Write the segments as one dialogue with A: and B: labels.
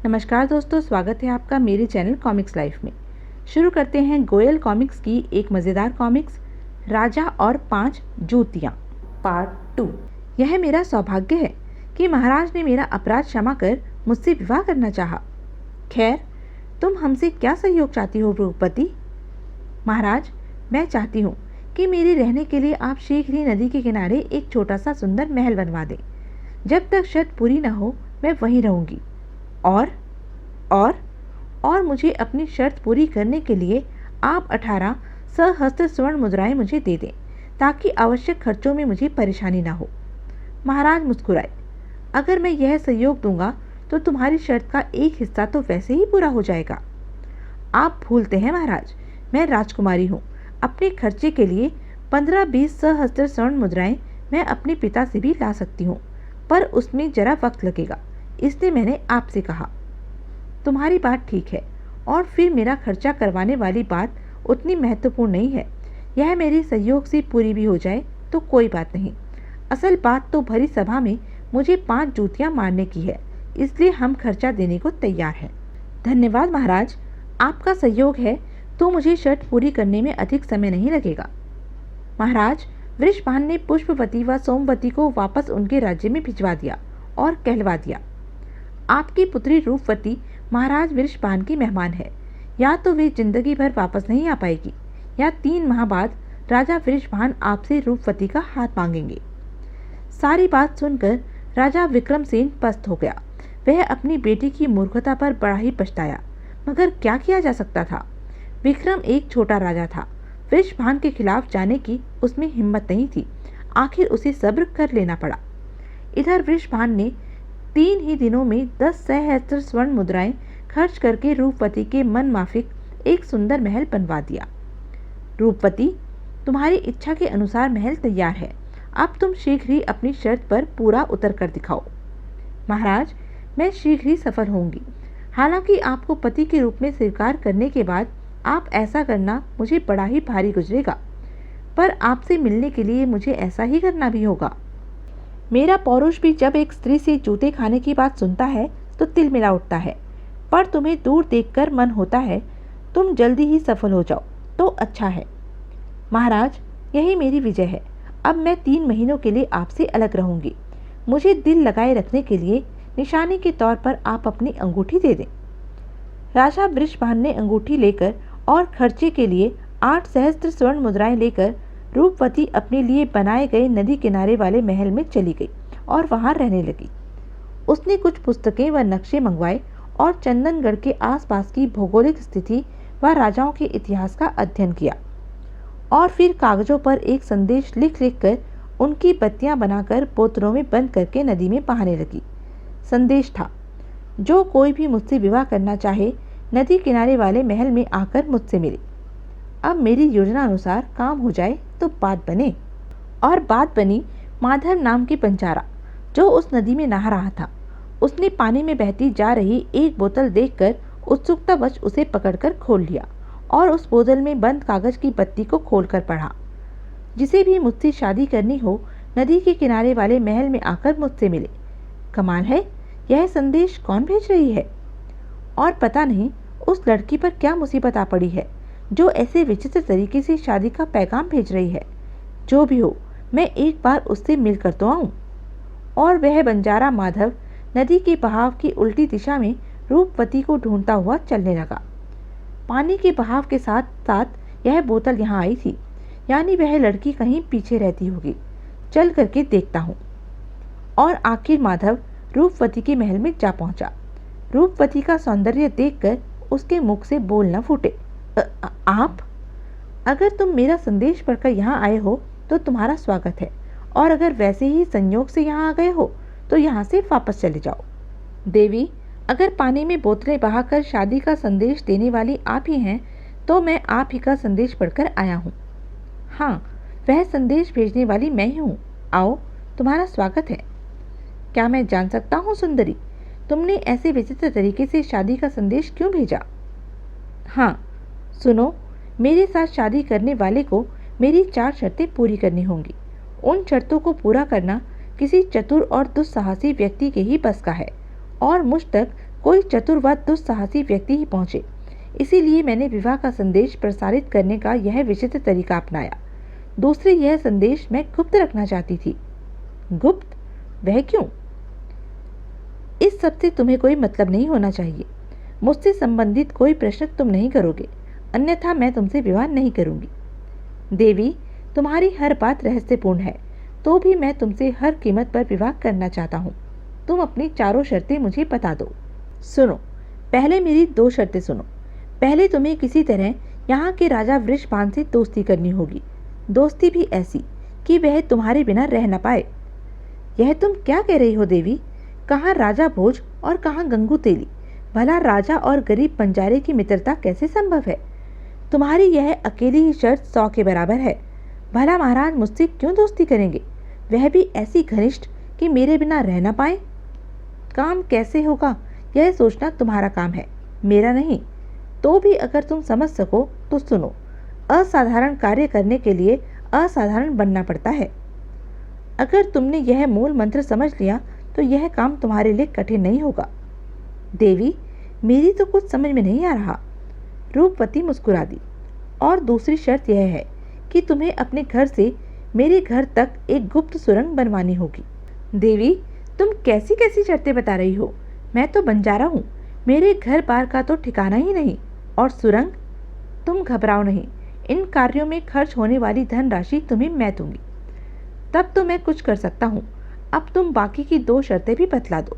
A: नमस्कार दोस्तों, स्वागत है आपका मेरे चैनल कॉमिक्स लाइफ में। शुरू करते हैं गोयल कॉमिक्स की एक मज़ेदार कॉमिक्स, राजा और 5 जूतियाँ पार्ट 2। यह मेरा सौभाग्य है कि महाराज ने मेरा अपराध क्षमा कर मुझसे विवाह करना चाहा। खैर, तुम हमसे क्या सहयोग चाहती हो भूपति? महाराज, मैं चाहती हूँ कि मेरे रहने के लिए आप शीघ्र ही नदी के किनारे एक छोटा सा सुंदर महल बनवा दें। जब तक शर्त पूरी न हो मैं वहीं रहूँगी। और और मुझे अपनी शर्त पूरी करने के लिए आप 18 सहस्त्र स्वर्ण मुद्राएं मुझे दे दें, ताकि आवश्यक खर्चों में मुझे परेशानी ना हो। महाराज मुस्कुराए। अगर मैं यह सहयोग दूंगा तो तुम्हारी शर्त का एक हिस्सा तो वैसे ही पूरा हो जाएगा। आप भूलते हैं महाराज, मैं राजकुमारी हूँ। अपने खर्चे के लिए 15-20 सहस्त्र स्वर्ण मुद्राएं मैं अपने पिता से भी ला सकती हूँ, पर उसमें जरा वक्त लगेगा, इसलिए मैंने आपसे कहा। तुम्हारी बात ठीक है, और फिर मेरा खर्चा करवाने वाली बात उतनी महत्वपूर्ण नहीं है। यह मेरी सहयोग से पूरी भी हो जाए तो कोई बात नहीं। असल बात तो भरी सभा में मुझे 5 जूतियां मारने की है, इसलिए हम खर्चा देने को तैयार हैं। धन्यवाद महाराज, आपका सहयोग है तो मुझे शर्त पूरी करने में अधिक समय नहीं लगेगा। महाराज, वृषभान ने पुष्पवती व सोमवती को वापस उनके राज्य में भिजवा दिया और कहलवा दिया, आपकी पुत्री रूपवती महाराज वृषभान की मेहमान है। या तो वे जिंदगी भर वापस नहीं आ पाएगी, या 3 माह बाद राजा वृषभान आपसे रूपवती का हाथ मांगेंगे। सारी बात सुनकर राजा विक्रमसेन पस्त हो गया। वह अपनी बेटी की मूर्खता पर बड़ा ही पछताया, मगर क्या किया जा सकता था। विक्रम एक छोटा राजा था। वृषभान के खिलाफ जाने की उसमें हिम्मत नहीं थी। आखिर उसे सब्र कर लेना पड़ा। इधर वृषभान ने 3 ही दिनों में 10 सहस्त्र स्वर्ण मुद्राएं खर्च करके रूपवती के मन माफिक एक सुंदर महल बनवा दिया। रूपवती, तुम्हारी इच्छा के अनुसार महल तैयार है। अब तुम शीघ्र ही अपनी शर्त पर पूरा उतर कर दिखाओ। महाराज, मैं शीघ्र ही सफल होंगी। हालांकि आपको पति के रूप में स्वीकार करने के बाद आप ऐसा करना मुझे बड़ा ही भारी गुजरेगा, पर आपसे मिलने के लिए मुझे ऐसा ही करना भी होगा। मेरा पौरुष भी जब एक स्त्री से जूते खाने की बात सुनता है तो तिल मिला उठता है, पर तुम्हें दूर देखकर मन होता है तुम जल्दी ही सफल हो जाओ तो अच्छा है। महाराज, यही मेरी विजय है। अब मैं 3 महीनों के लिए आपसे अलग रहूंगी। मुझे दिल लगाए रखने के लिए निशानी के तौर पर आप अपनी अंगूठी दे दें। राजा वृषभान ने अंगूठी लेकर और खर्चे के लिए 8 सहस्त्र स्वर्ण मुद्राएं लेकर रूपवती अपने लिए बनाए गए नदी किनारे वाले महल में चली गई और वहां रहने लगी। उसने कुछ पुस्तकें व नक्शे मंगवाए और चंदनगढ़ के आसपास की भौगोलिक स्थिति व राजाओं के इतिहास का अध्ययन किया, और फिर कागजों पर एक संदेश लिख लिख कर उनकी पत्तियां बनाकर बोतलों में बंद करके नदी में बहाने लगी। संदेश था, जो कोई भी मुझसे विवाह करना चाहे नदी किनारे वाले महल में आकर मुझसे मिले। अब मेरी योजना अनुसार काम हो जाए तो बात बने। और बात बनी। माधव नाम की बंजारा जो उस नदी में नहा रहा था, उसने पानी में बहती जा रही एक बोतल देखकर उत्सुकतावश उसे पकड़कर खोल लिया और उस बोतल में बंद कागज की पत्ती को खोलकर पढ़ा, जिसे भी मुझसे शादी करनी हो नदी के किनारे वाले महल में आकर मुझसे मिले। कमाल है, यह संदेश कौन भेज रही है? और पता नहीं उस लड़की पर क्या मुसीबत आ पड़ी है जो ऐसे विचित्र तरीके से शादी का पैगाम भेज रही है। जो भी हो, मैं एक बार उससे मिलकर तो आऊं। और वह बंजारा माधव नदी के बहाव की उल्टी दिशा में रूपवती को ढूंढता हुआ चलने लगा। पानी के बहाव के साथ साथ यह बोतल यहाँ आई थी, यानी वह लड़की कहीं पीछे रहती होगी। चल करके देखता हूँ। और आखिर माधव रूपवती के महल में जा पहुंचा। रूपवती का सौंदर्य देखकर उसके मुख से बोल न फूटे। आप? अगर तुम मेरा संदेश पढ़कर यहाँ आए हो तो तुम्हारा स्वागत है, और अगर वैसे ही संयोग से यहाँ आ गए हो तो यहाँ से वापस चले जाओ। देवी, अगर पानी में बोतलें बहाकर शादी का संदेश देने वाली आप ही हैं तो मैं आप ही का संदेश पढ़कर आया हूँ। हाँ, वह संदेश भेजने वाली मैं ही हूँ। आओ, तुम्हारा स्वागत है। क्या मैं जान सकता हूँ सुंदरी, तुमने ऐसे विचित्र तरीके से शादी का संदेश क्यों भेजा? हाँ, सुनो, मेरे साथ शादी करने वाले को मेरी 4 शर्तें पूरी करनी होंगी। उन शर्तों को पूरा करना किसी चतुर और दुस्साहसी व्यक्ति के ही बस का है, और मुझ तक कोई चतुर व दुस्साहसी व्यक्ति ही पहुंचे। इसीलिए मैंने विवाह का संदेश प्रसारित करने का यह विचित्र तरीका अपनाया। दूसरी, यह संदेश मैं गुप्त रखना चाहती थी। गुप्त? वह क्यों? इस सब से तुम्हें कोई मतलब नहीं होना चाहिए। मुझसे संबंधित कोई प्रश्न तुम नहीं करोगे, अन्यथा मैं तुमसे विवाह नहीं करूंगी। देवी, तुम्हारी हर बात रहस्यपूर्ण है, तो भी मैं तुमसे हर कीमत पर विवाह करना चाहता हूँ। तुम अपनी चारों शर्तें मुझे बता दो। सुनो, पहले मेरी 2 शर्तें सुनो। पहले तुम्हें किसी तरह यहाँ के राजा वृषभान से दोस्ती करनी होगी। दोस्ती भी ऐसी कि वह तुम्हारे बिना रह न पाए। यह तुम क्या कह रही हो देवी? कहाँ राजा भोज और कहाँ गंगू तेली? भला राजा और गरीब बंजारे की मित्रता कैसे संभव है? तुम्हारी यह अकेली ही शर्त 100 के बराबर है। भला महाराज मुझसे क्यों दोस्ती करेंगे, वह भी ऐसी घनिष्ठ कि मेरे बिना रह न पाए? काम कैसे होगा यह सोचना तुम्हारा काम है, मेरा नहीं। तो भी अगर तुम समझ सको तो सुनो। असाधारण कार्य करने के लिए असाधारण बनना पड़ता है। अगर तुमने यह मूल मंत्र समझ लिया तो यह काम तुम्हारे लिए कठिन नहीं होगा। देवी, मेरी तो कुछ समझ में नहीं आ रहा। रूपवती मुस्कुरा दी। और दूसरी शर्त यह है कि तुम्हें अपने घर से मेरे घर तक एक गुप्त सुरंग बनवानी होगी। देवी, तुम कैसी कैसी शर्तें बता रही हो? मैं तो बंजारा हूँ, मेरे घर बार का तो ठिकाना ही नहीं। और सुरंग? तुम घबराओ नहीं, इन कार्यों में खर्च होने वाली धनराशि तुम्हें मैं दूंगी। तब तो मैं कुछ कर सकता हूँ। अब तुम बाकी की 2 शर्तें भी बतला दो।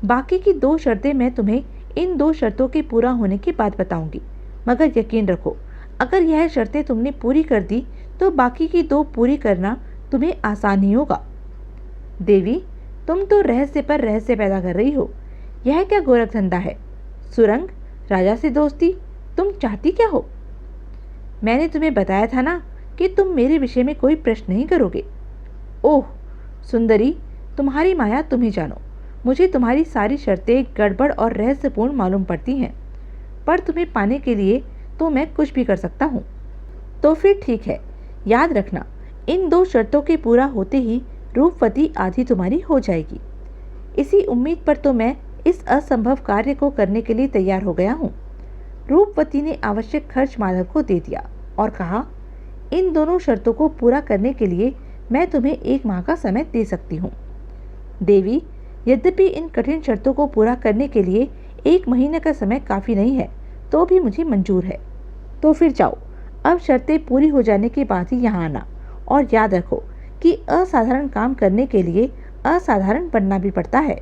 A: बाकी की 2 शर्तें मैं तुम्हें इन 2 शर्तों के पूरा होने की बात बताऊंगी, मगर यकीन रखो, अगर यह शर्तें तुमने पूरी कर दी तो बाकी की 2 पूरी करना तुम्हें आसान ही होगा। देवी, तुम तो रहस्य पर रहस्य पैदा कर रही हो। यह क्या गोरख धंधा है? सुरंग, राजा से दोस्ती, तुम चाहती क्या हो? मैंने तुम्हें बताया था ना कि तुम मेरे विषय में कोई प्रश्न नहीं करोगे। ओह सुंदरी, तुम्हारी माया तुम ही जानो। मुझे तुम्हारी सारी शर्तें गड़बड़ और रहस्यपूर्ण मालूम पड़ती हैं, पर तुम्हें पाने के लिए तो मैं कुछ भी कर सकता हूँ। तो फिर ठीक है, याद रखना, इन 2 शर्तों के पूरा होते ही रूपवती आधी तुम्हारी हो जाएगी। इसी उम्मीद पर तो मैं इस असंभव कार्य को करने के लिए तैयार हो गया हूँ। रूपवती ने आवश्यक खर्च माधव को दे दिया और कहा, इन दोनों शर्तों को पूरा करने के लिए मैं तुम्हें 1 माह का समय दे सकती हूँ। देवी, यद्यपि इन कठिन शर्तों को पूरा करने के लिए 1 महीने का समय काफ़ी नहीं है, तो भी मुझे मंजूर है। तो फिर जाओ, अब शर्तें पूरी हो जाने के बाद ही यहाँ आना। और याद रखो कि असाधारण काम करने के लिए असाधारण बनना भी पड़ता है।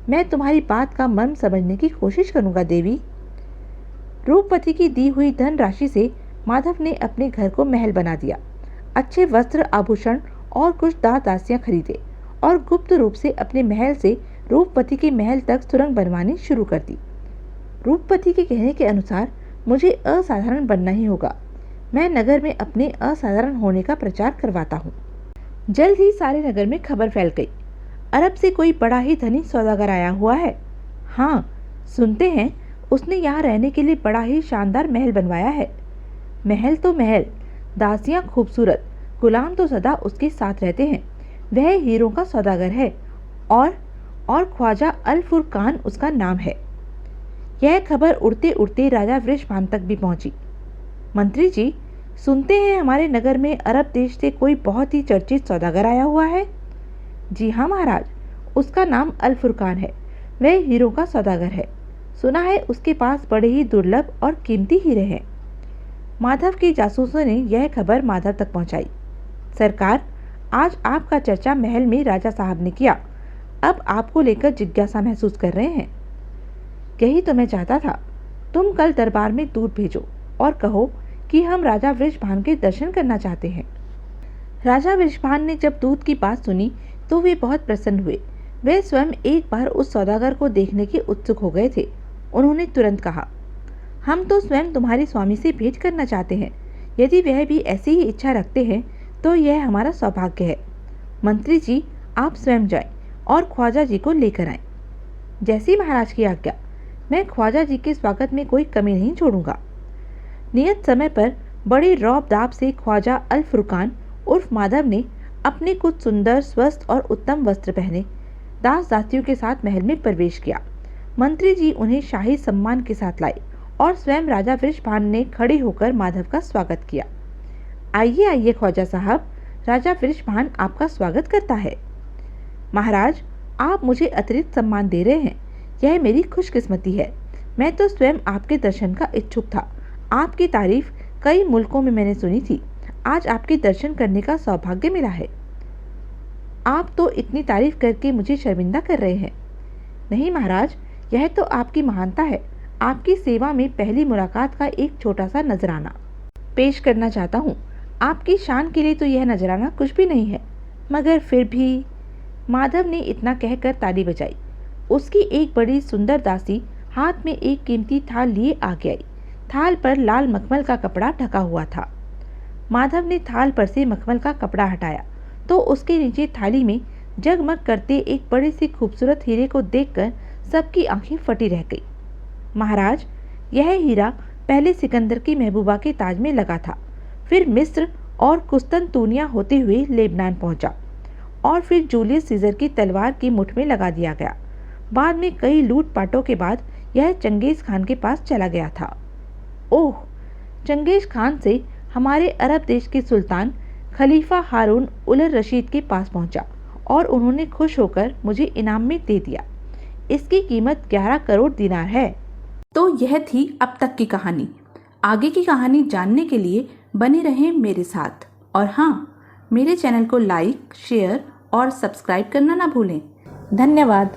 A: मैं तुम्हारी बात का मर्म समझने की कोशिश करूँगा देवी। रूपवती की दी हुई धनराशि से माधव ने अपने घर को महल बना दिया। अच्छे वस्त्र, आभूषण और कुछ दास दासियां खरीदे और गुप्त रूप से अपने महल से रूपवती के महल तक सुरंग बनवानी शुरू कर दी। रूपवती के कहने के अनुसार मुझे असाधारण बनना ही होगा। मैं नगर में अपने असाधारण होने का प्रचार करवाता हूँ। जल्द ही सारे नगर में खबर फैल गई, अरब से कोई बड़ा ही धनी सौदागर आया हुआ है। हाँ, सुनते हैं उसने यहाँ रहने के लिए बड़ा ही शानदार महल बनवाया है। महल तो महल, दासियाँ खूबसूरत, गुलाम तो सदा उसके साथ रहते हैं। वह हीरों का सौदागर है और ख्वाजा अल फुरकान उसका नाम है। यह खबर उड़ते उड़ते राजा वृषभान तक भी पहुंची। मंत्री जी, सुनते हैं हमारे नगर में अरब देश से कोई बहुत ही चर्चित सौदागर आया हुआ है। जी हाँ महाराज, उसका नाम अल फुरकान है। वह हीरों का सौदागर है। सुना है उसके पास बड़े ही दुर्लभ और कीमती हीरे हैं। माधव के जासूसों ने यह खबर माधव तक पहुंचाई। सरकार, आज आपका चर्चा महल में राजा साहब ने किया। अब आपको लेकर जिज्ञासा महसूस कर रहे हैं। यही तो मैं चाहता था। तुम कल दरबार में दूत भेजो और कहो कि हम राजा वृषभान के दर्शन करना चाहते हैं। राजा वृषभान ने जब दूत की बात सुनी तो वे बहुत प्रसन्न हुए। वे स्वयं एक बार उस सौदागर को देखने के उत्सुक हो गए थे। उन्होंने तुरंत कहा, हम तो स्वयं तुम्हारे स्वामी से भेंट करना चाहते हैं। यदि वह भी ऐसी ही इच्छा रखते हैं तो यह हमारा सौभाग्य है। मंत्री जी, आप स्वयं जाएं और ख्वाजा जी को लेकर आएं। जैसी महाराज की आज्ञा। मैं ख्वाजा जी के स्वागत में कोई कमी नहीं छोड़ूंगा। नियत समय पर बड़े रौब दाब से ख्वाजा अल फुरकान उर्फ माधव ने अपने कुछ सुंदर, स्वस्थ और उत्तम वस्त्र पहने दास दासियों के साथ महल में प्रवेश किया। मंत्री जी उन्हें शाही सम्मान के साथ लाए और स्वयं राजा वृषभान ने खड़े होकर माधव का स्वागत किया। आइए आइए ख्वाजा साहब, राजा वृषभान आपका स्वागत करता है। महाराज, आप मुझे अतिरिक्त सम्मान दे रहे हैं, यह मेरी खुशकिस्मती है। मैं तो स्वयं आपके दर्शन का इच्छुक था। आपकी तारीफ कई मुल्कों में मैंने सुनी थी, आज आपके दर्शन करने का सौभाग्य मिला है। आप तो इतनी तारीफ करके मुझे शर्मिंदा कर रहे हैं। नहीं महाराज, यह तो आपकी महानता है। आपकी सेवा में पहली मुलाकात का एक छोटा सा नजराना पेश करना चाहता हूँ। आपकी शान के लिए तो यह नजराना कुछ भी नहीं है, मगर फिर भी। माधव ने इतना कहकर ताली बजाई। उसकी एक बड़ी सुंदर दासी हाथ में एक कीमती थाल लिए आगे आई। थाल पर लाल मखमल का कपड़ा ढका हुआ था। माधव ने थाल पर से मखमल का कपड़ा हटाया तो उसके नीचे थाली में जगमग करते एक बड़े से खूबसूरत हीरे को देखकर सबकी आंखें फटी रह गई। महाराज, यह हीरा पहले सिकंदर की महबूबा के ताज में लगा था, फिर मिस्र और कुस्तनतूनिया होते हुए लेबनान पहुंचा और फिर जूलियस सीजर की तलवार की मुठ में लगा दिया गया। बाद में कई लूटपाटों के बाद यह चंगेज खान के पास चला गया था। ओह, चंगेज खान से हमारे अरब देश के सुल्तान खलीफा हारून उल रशीद के पास पहुंचा और उन्होंने खुश होकर मुझे इनाम में दे दिया। इसकी कीमत 11 करोड़ दिनार है। तो यह थी अब तक की कहानी। आगे की कहानी जानने के लिए बने रहें मेरे साथ। और हाँ, मेरे चैनल को लाइक, शेयर और सब्सक्राइब करना ना भूलें। धन्यवाद।